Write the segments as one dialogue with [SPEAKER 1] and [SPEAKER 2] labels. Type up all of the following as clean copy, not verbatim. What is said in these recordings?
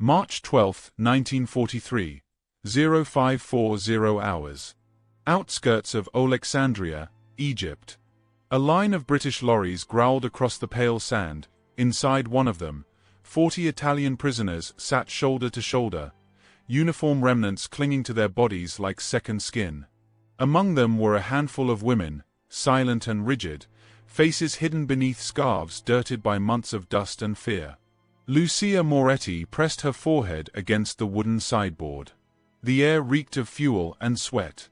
[SPEAKER 1] March 12, 1943, 0540 hours. Outskirts of Alexandria, Egypt. A line of British lorries growled across the pale sand. Inside one of them, 40 Italian prisoners sat shoulder to shoulder, uniform remnants clinging to their bodies like second skin. Among them were a handful of women, silent and rigid, faces hidden beneath scarves dirted by months of dust and fear. Lucia Moretti pressed her forehead against the wooden sideboard. The air reeked of fuel and sweat.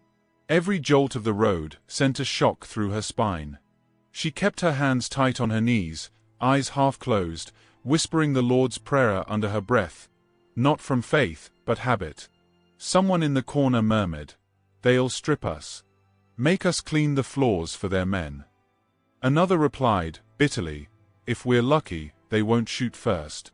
[SPEAKER 1] Every jolt of the road sent a shock through her spine. She kept her hands tight on her knees, eyes half closed, whispering the Lord's Prayer under her breath, not from faith, but habit. Someone in the corner murmured, "They'll strip us. Make us clean the floors for their men." Another replied, bitterly, "If we're lucky, they won't shoot first."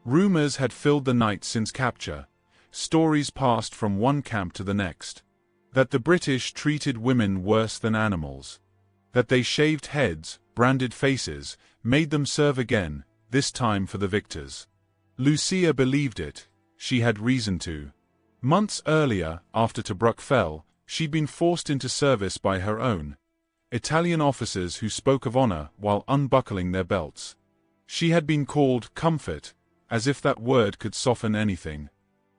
[SPEAKER 1] Rumors had filled the night since capture. Stories passed from one camp to the next. That the British treated women worse than animals. That they shaved heads, branded faces, made them serve again, this time for the victors. Lucia believed it. She had reason to. Months earlier, after Tobruk fell, she'd been forced into service by her own Italian officers who spoke of honor while unbuckling their belts. She had been called comfort, as if that word could soften anything.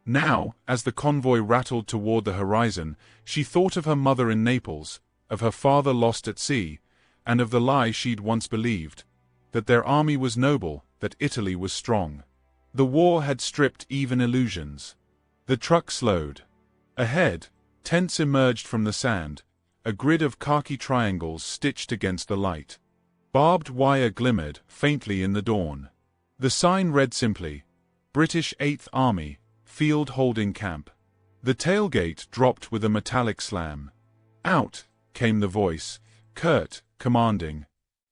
[SPEAKER 1] Now, as the convoy rattled toward the horizon, she thought of her mother in Naples, of her father lost at sea, and of the lie she'd once believed, that their army was noble, that Italy was strong. The war had stripped even illusions. The truck slowed. Ahead, tents emerged from the sand, a grid of khaki triangles stitched against the light. Barbed wire glimmered faintly in the dawn. The sign read simply, British 8th Army, Field Holding Camp. The tailgate dropped with a metallic slam. "Out," came the voice, curt, commanding.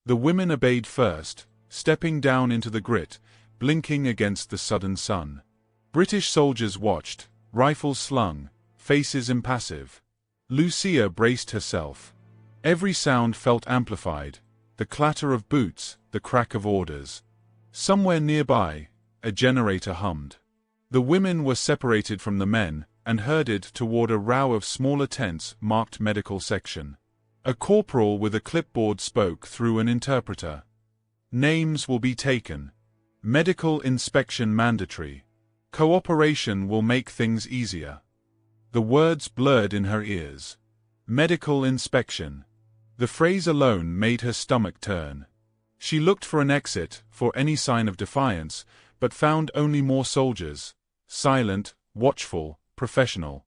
[SPEAKER 1] The women obeyed first, stepping down into the grit, blinking against the sudden sun. British soldiers watched, rifles slung, faces impassive. Lucia braced herself. Every sound felt amplified, the clatter of boots, the crack of orders. Somewhere nearby, a generator hummed. The women were separated from the men and herded toward a row of smaller tents marked medical section. A corporal with a clipboard spoke through an interpreter. "Names will be taken. Medical inspection mandatory. Cooperation will make things easier." The words blurred in her ears. Medical inspection. The phrase alone made her stomach turn. She looked for an exit, for any sign of defiance, but found only more soldiers, silent, watchful, professional.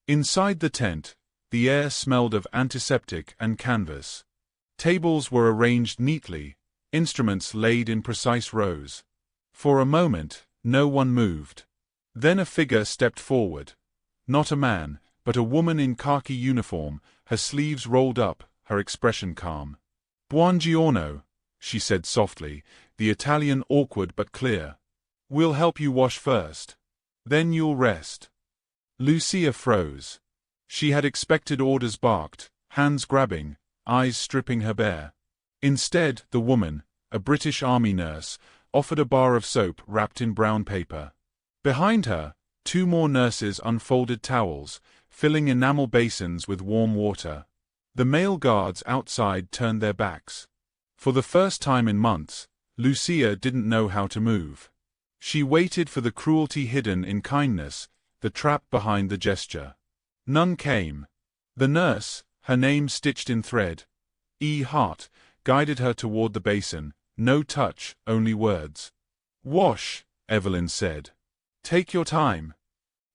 [SPEAKER 1] Inside the tent, the air smelled of antiseptic and canvas. Tables were arranged neatly, instruments laid in precise rows. For a moment, no one moved. Then a figure stepped forward. Not a man, but a woman in khaki uniform, her sleeves rolled up, her expression calm. "Buongiorno," she said softly, the Italian awkward but clear. "We'll help you wash first. Then you'll rest." Lucia froze. She had expected orders barked, hands grabbing, eyes stripping her bare. Instead, the woman, a British Army nurse, offered a bar of soap wrapped in brown paper. Behind her, 2 more nurses unfolded towels, filling enamel basins with warm water. The male guards outside turned their backs. For the first time in months, Lucia didn't know how to move. She waited for the cruelty hidden in kindness, the trap behind the gesture. None came. The nurse, her name stitched in thread, E. Hart, guided her toward the basin. No touch, only words. "Wash," Evelyn said. "Take your time."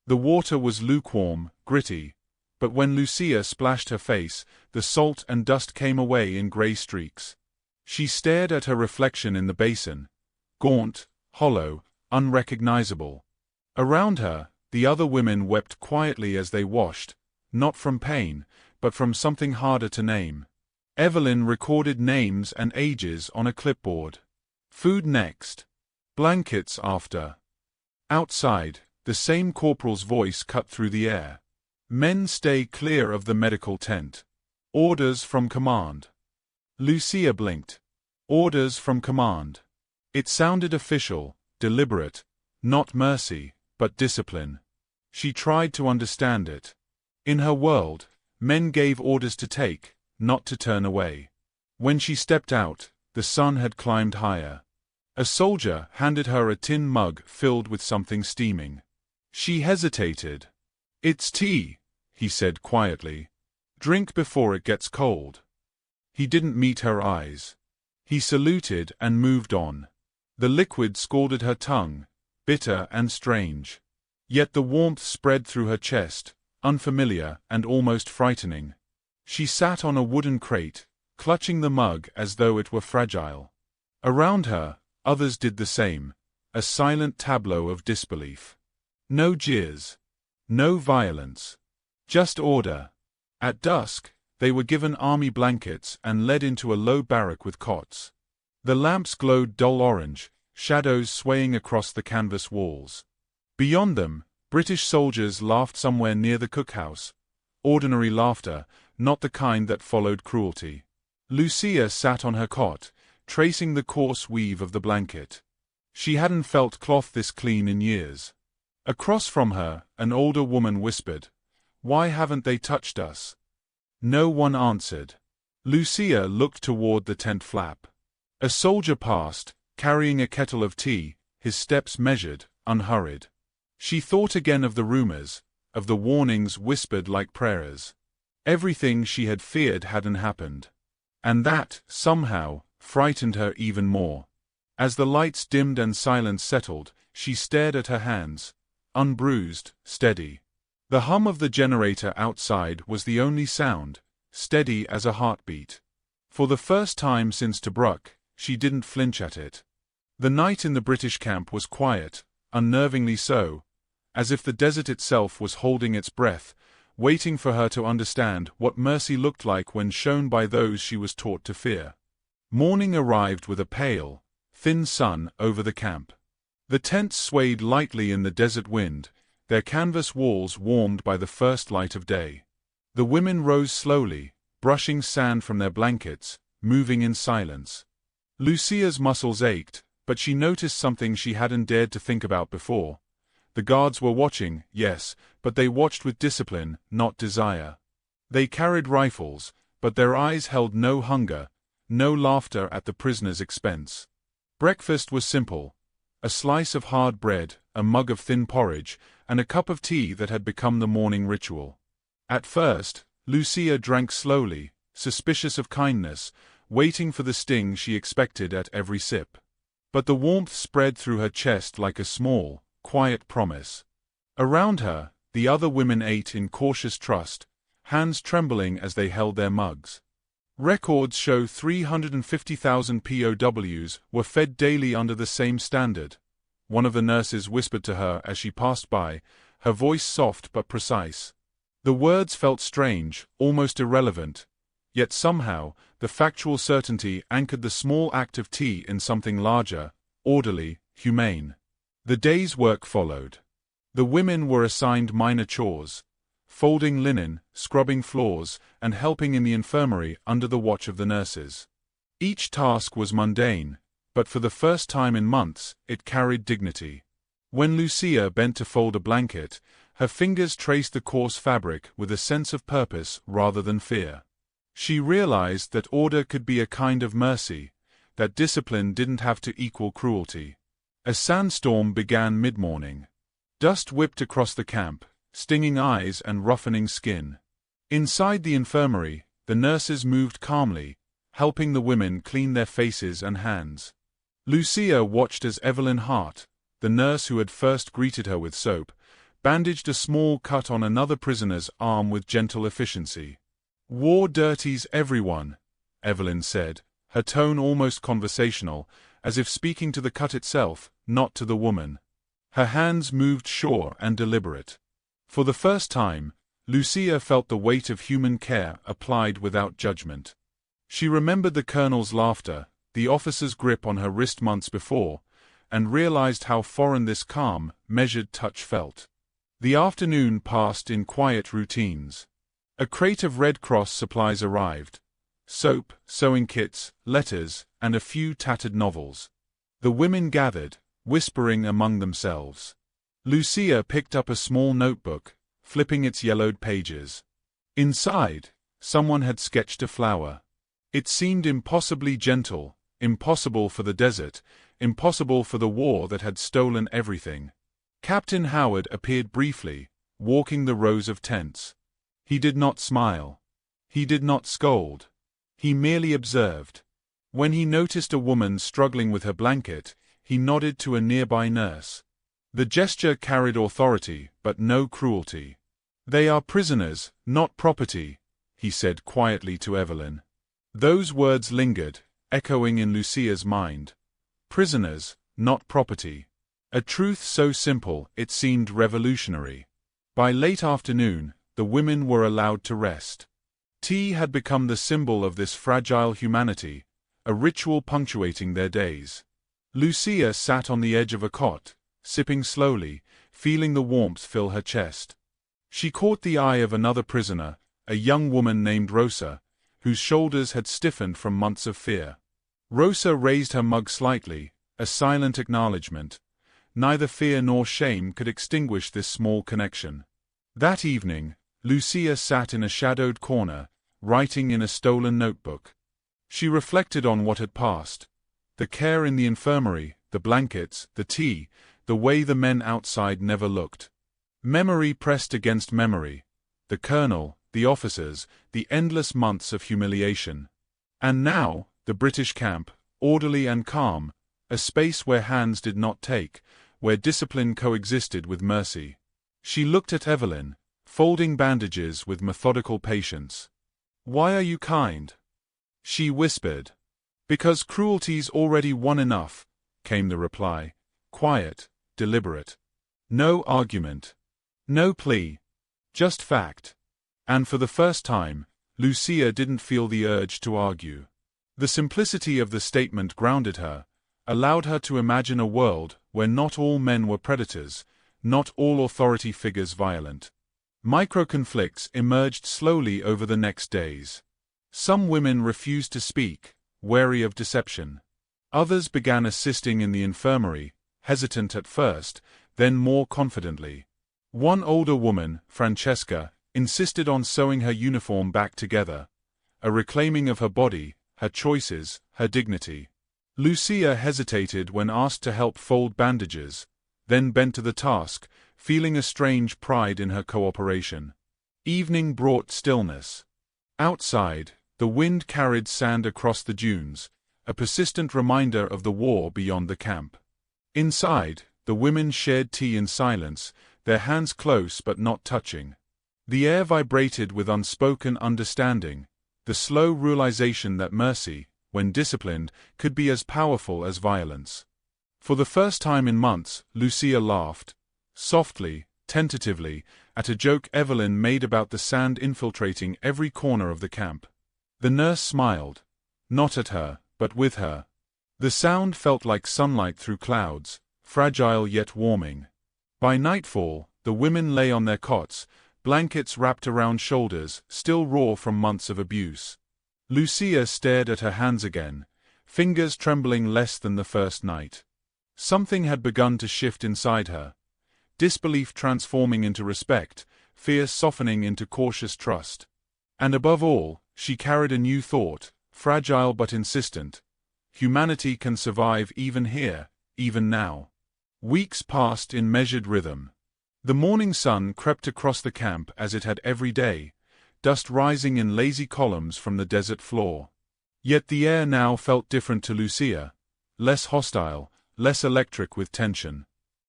[SPEAKER 1] The water was lukewarm, gritty, but when Lucia splashed her face, the salt and dust came away in gray streaks. She stared at her reflection in the basin, gaunt, hollow, unrecognizable. Around her, the other women wept quietly as they washed, not from pain, but from something harder to name. Evelyn recorded names and ages on a clipboard. Food next. Blankets after. Outside, the same corporal's voice cut through the air. "Men stay clear of the medical tent. Orders from command." Lucia blinked. Orders from command. It sounded official, deliberate, Not mercy, but discipline. She tried to understand it. In her world, men gave orders to take, not to turn away. When she stepped out, the sun had climbed higher. A soldier handed her a tin mug filled with something steaming. She hesitated. "It's tea," he said quietly. "Drink before it gets cold." He didn't meet her eyes. He saluted and moved on. The liquid scalded her tongue, bitter and strange. Yet the warmth spread through her chest, unfamiliar and almost frightening. She sat on a wooden crate, clutching the mug as though it were fragile. Around her, others did the same, a silent tableau of disbelief. No jeers. No violence. Just order. At dusk, they were given army blankets and led into a low barrack with cots. The lamps glowed dull orange, shadows swaying across the canvas walls. Beyond them, British soldiers laughed somewhere near the cookhouse. Ordinary laughter, not the kind that followed cruelty. Lucia sat on her cot, tracing the coarse weave of the blanket. She hadn't felt cloth this clean in years. Across from her, an older woman whispered, "Why haven't they touched us?" No one answered. Lucia looked toward the tent flap. A soldier passed, carrying a kettle of tea, his steps measured, unhurried. She thought again of the rumors, of the warnings whispered like prayers. Everything she had feared hadn't happened. And that, somehow, frightened her even more. As the lights dimmed and silence settled, she stared at her hands, unbruised, steady. The hum of the generator outside was the only sound, steady as a heartbeat. For the first time since Tobruk, she didn't flinch at it. The night in the British camp was quiet, unnervingly so, as if the desert itself was holding its breath, waiting for her to understand what mercy looked like when shown by those she was taught to fear. Morning arrived with a pale, thin sun over the camp. The tents swayed lightly in the desert wind, their canvas walls warmed by the first light of day. The women rose slowly, brushing sand from their blankets, moving in silence. Lucia's muscles ached, but she noticed something she hadn't dared to think about before. The guards were watching, yes, but they watched with discipline, not desire. They carried rifles, but their eyes held no hunger, no laughter at the prisoner's expense. Breakfast was simple. A slice of hard bread, a mug of thin porridge, and a cup of tea that had become the morning ritual. At first, Lucia drank slowly, suspicious of kindness, waiting for the sting she expected at every sip. But the warmth spread through her chest like a small, quiet promise. Around her, the other women ate in cautious trust, hands trembling as they held their mugs. Records show 350,000 POWs were fed daily under the same standard. One of the nurses whispered to her as she passed by, her voice soft but precise. The words felt strange, almost irrelevant, yet somehow, the factual certainty anchored the small act of tea in something larger, orderly, humane. The day's work followed. The women were assigned minor chores, folding linen, scrubbing floors, and helping in the infirmary under the watch of the nurses. Each task was mundane, but for the first time in months, it carried dignity. When Lucia bent to fold a blanket, her fingers traced the coarse fabric with a sense of purpose rather than fear. She realized that order could be a kind of mercy, that discipline didn't have to equal cruelty. A sandstorm began mid-morning. Dust whipped across the camp, stinging eyes and roughening skin. Inside the infirmary, the nurses moved calmly, helping the women clean their faces and hands. Lucia watched as Evelyn Hart, the nurse who had first greeted her with soap, bandaged a small cut on another prisoner's arm with gentle efficiency. "War dirties everyone," Evelyn said, her tone almost conversational, as if speaking to the cut itself, not to the woman. Her hands moved sure and deliberate. For the first time, Lucia felt the weight of human care applied without judgment. She remembered the colonel's laughter, the officer's grip on her wrist months before, and realized how foreign this calm, measured touch felt. The afternoon passed in quiet routines. A crate of Red Cross supplies arrived. Soap, sewing kits, letters, and a few tattered novels. The women gathered, whispering among themselves. Lucia picked up a small notebook, flipping its yellowed pages. Inside, someone had sketched a flower. It seemed impossibly gentle, impossible for the desert, impossible for the war that had stolen everything. Captain Howard appeared briefly, walking the rows of tents. He did not smile. He did not scold. He merely observed. When he noticed a woman struggling with her blanket, he nodded to a nearby nurse. The gesture carried authority, but no cruelty. "They are prisoners, not property," he said quietly to Evelyn. Those words lingered, echoing in Lucia's mind. Prisoners, not property. A truth so simple it seemed revolutionary. By late afternoon, the women were allowed to rest. Tea had become the symbol of this fragile humanity, a ritual punctuating their days. Lucia sat on the edge of a cot, sipping slowly, feeling the warmth fill her chest. She caught the eye of another prisoner, a young woman named Rosa, whose shoulders had stiffened from months of fear. Rosa raised her mug slightly, a silent acknowledgement. Neither fear nor shame could extinguish this small connection. That evening, Lucia sat in a shadowed corner, writing in a stolen notebook. She reflected on what had passed. The care in the infirmary, the blankets, the tea, the way the men outside never looked. Memory pressed against memory. The colonel, the officers, the endless months of humiliation. And now, the British camp, orderly and calm, a space where hands did not take, where discipline coexisted with mercy. She looked at Evelyn, folding bandages with methodical patience. "Why are you kind?" she whispered. "Because cruelty's already won enough," came the reply, quiet, deliberate. No argument. No plea. Just fact. And for the first time, Lucia didn't feel the urge to argue. The simplicity of the statement grounded her, allowed her to imagine a world where not all men were predators, not all authority figures violent. Micro-conflicts emerged slowly over the next days. Some women refused to speak, wary of deception. Others began assisting in the infirmary, hesitant at first, then more confidently. One older woman, Francesca, insisted on sewing her uniform back together, a reclaiming of her body, her choices, her dignity. Lucia hesitated when asked to help fold bandages, then bent to the task, feeling a strange pride in her cooperation. Evening brought stillness. Outside, the wind carried sand across the dunes, a persistent reminder of the war beyond the camp. Inside, the women shared tea in silence, their hands close but not touching. The air vibrated with unspoken understanding, the slow realization that mercy, when disciplined, could be as powerful as violence. For the first time in months, Lucia laughed, softly, tentatively, at a joke Evelyn made about the sand infiltrating every corner of the camp. The nurse smiled, not at her, but with her. The sound felt like sunlight through clouds, fragile yet warming. By nightfall, the women lay on their cots, blankets wrapped around shoulders, still raw from months of abuse. Lucia stared at her hands again, fingers trembling less than the first night. Something had begun to shift inside her. Disbelief transforming into respect, fear softening into cautious trust. And above all, she carried a new thought, fragile but insistent. Humanity can survive even here, even now. Weeks passed in measured rhythm. The morning sun crept across the camp as it had every day, dust rising in lazy columns from the desert floor. Yet the air now felt different to Lucia, less hostile, less electric with tension.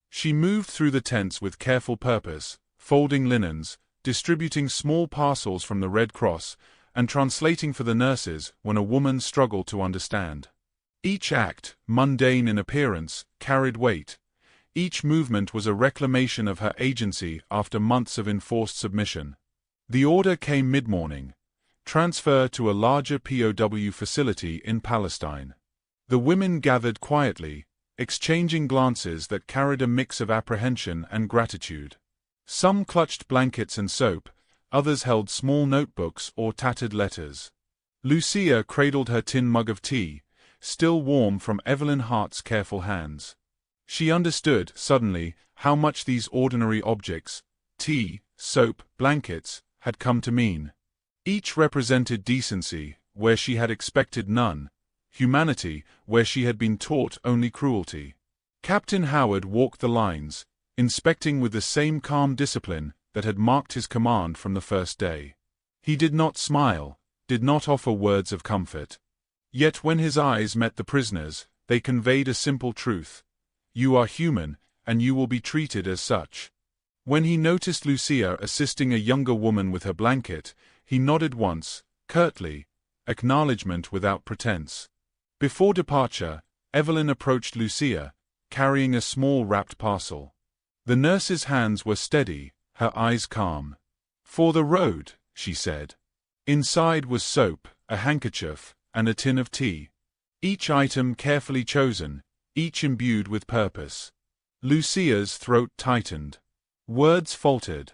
[SPEAKER 1] She moved through the tents with careful purpose, folding linens, distributing small parcels from the Red Cross, and translating for the nurses when a woman struggled to understand. Each act, mundane in appearance, carried weight. Each movement was a reclamation of her agency after months of enforced submission. The order came mid-morning: transfer to a larger POW facility in Palestine. The women gathered quietly, exchanging glances that carried a mix of apprehension and gratitude. Some clutched blankets and soap, others held small notebooks or tattered letters. Lucia cradled her tin mug of tea, still warm from Evelyn Hart's careful hands. She understood, suddenly, how much these ordinary objects, tea, soap, blankets, had come to mean. Each represented decency, where she had expected none, humanity, where she had been taught only cruelty. Captain Howard walked the lines, inspecting with the same calm discipline that had marked his command from the first day. He did not smile, did not offer words of comfort. Yet when his eyes met the prisoners, they conveyed a simple truth. You are human, and you will be treated as such. When he noticed Lucia assisting a younger woman with her blanket, he nodded once, curtly, acknowledgment without pretense. Before departure, Evelyn approached Lucia, carrying a small wrapped parcel. The nurse's hands were steady, her eyes calm. For the road, she said. Inside was soap, a handkerchief, and a tin of tea. Each item carefully chosen, each imbued with purpose. Lucia's throat tightened. Words faltered.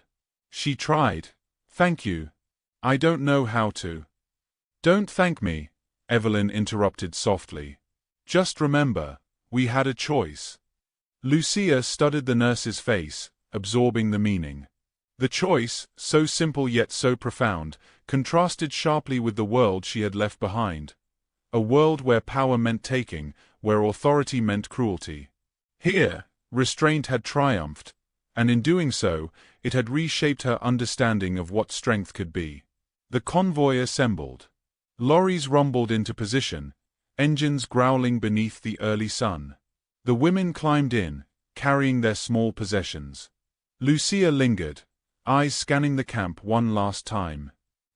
[SPEAKER 1] She tried. Thank you. I don't know how to. Don't thank me, Evelyn interrupted softly. Just remember, we had a choice. Lucia studied the nurse's face, absorbing the meaning. The choice, so simple yet so profound, contrasted sharply with the world she had left behind. A world where power meant taking, where authority meant cruelty. Here, restraint had triumphed, and in doing so, it had reshaped her understanding of what strength could be. The convoy assembled. Lorries rumbled into position, engines growling beneath the early sun. The women climbed in, carrying their small possessions. Lucia lingered, eyes scanning the camp one last time.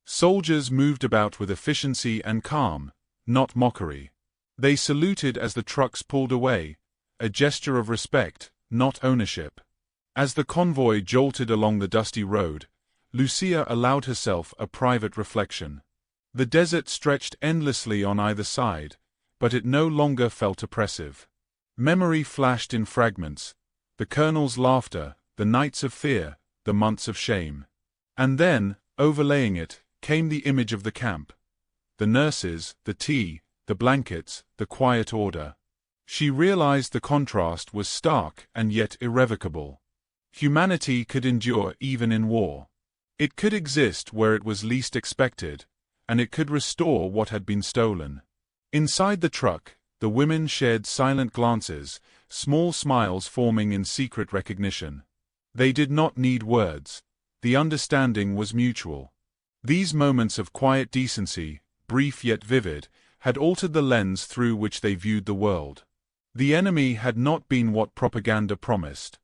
[SPEAKER 1] Soldiers moved about with efficiency and calm, not mockery. They saluted as the trucks pulled away, a gesture of respect, not ownership. As the convoy jolted along the dusty road, Lucia allowed herself a private reflection. The desert stretched endlessly on either side, but it no longer felt oppressive. Memory flashed in fragments, the colonel's laughter, the nights of fear, the months of shame. And then, overlaying it, came the image of the camp. The nurses, the tea, the blankets, the quiet order. She realized the contrast was stark and yet irrevocable. Humanity could endure even in war. It could exist where it was least expected, and it could restore what had been stolen. Inside the truck, the women shared silent glances, small smiles forming in secret recognition. They did not need words. The understanding was mutual. These moments of quiet decency, brief yet vivid, had altered the lens through which they viewed the world. The enemy had not been what propaganda promised.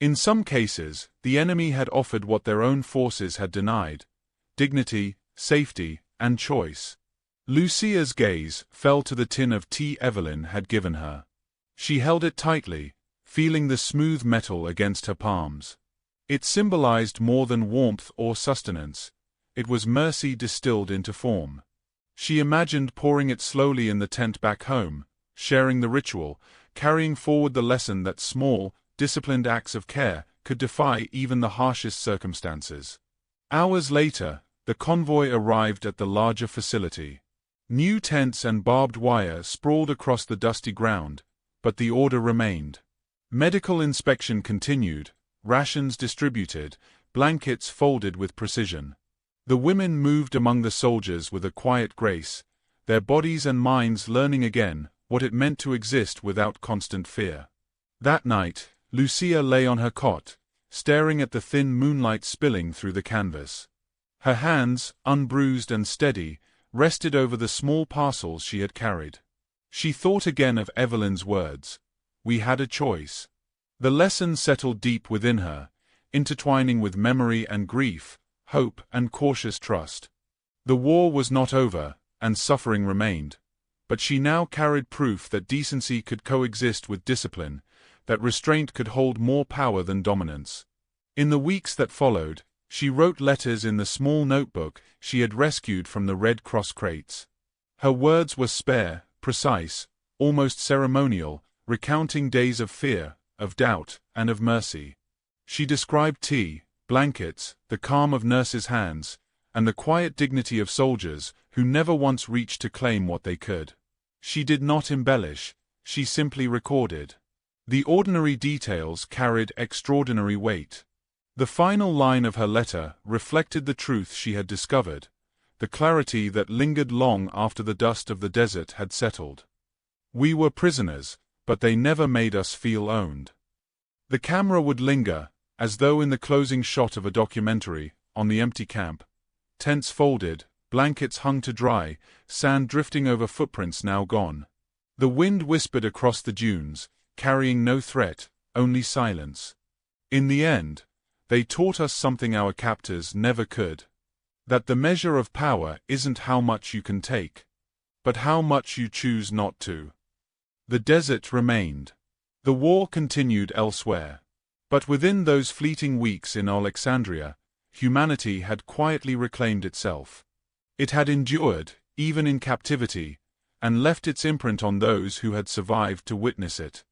[SPEAKER 1] In some cases, the enemy had offered what their own forces had denied: dignity, safety, and choice. Lucia's gaze fell to the tin of tea Evelyn had given her. She held it tightly, feeling the smooth metal against her palms. It symbolized more than warmth or sustenance. It was mercy distilled into form. She imagined pouring it slowly in the tent back home, sharing the ritual, carrying forward the lesson that small, disciplined acts of care could defy even the harshest circumstances. Hours later, the convoy arrived at the larger facility. New tents and barbed wire sprawled across the dusty ground, but the order remained. Medical inspection continued, rations distributed, blankets folded with precision. The women moved among the soldiers with a quiet grace, their bodies and minds learning again what it meant to exist without constant fear. That night, Lucia lay on her cot, staring at the thin moonlight spilling through the canvas. Her hands, unbruised and steady, rested over the small parcels she had carried. She thought again of Evelyn's words. We had a choice. The lesson settled deep within her, intertwining with memory and grief, hope and cautious trust. The war was not over, and suffering remained, but she now carried proof that decency could coexist with discipline, that restraint could hold more power than dominance. In the weeks that followed, she wrote letters in the small notebook she had rescued from the Red Cross crates. Her words were spare, precise, almost ceremonial, recounting days of fear, of doubt, and of mercy. She described tea, blankets, the calm of nurses' hands, and the quiet dignity of soldiers who never once reached to claim what they could. She did not embellish, she simply recorded. The ordinary details carried extraordinary weight. The final line of her letter reflected the truth she had discovered, the clarity that lingered long after the dust of the desert had settled. We were prisoners, but they never made us feel owned. The camera would linger, as though in the closing shot of a documentary, on the empty camp. Tents folded, blankets hung to dry, sand drifting over footprints now gone. The wind whispered across the dunes, carrying no threat, only silence. In the end, they taught us something our captors never could. That the measure of power isn't how much you can take, but how much you choose not to. The desert remained. The war continued elsewhere. But within those fleeting weeks in Alexandria, humanity had quietly reclaimed itself. It had endured, even in captivity, and left its imprint on those who had survived to witness it.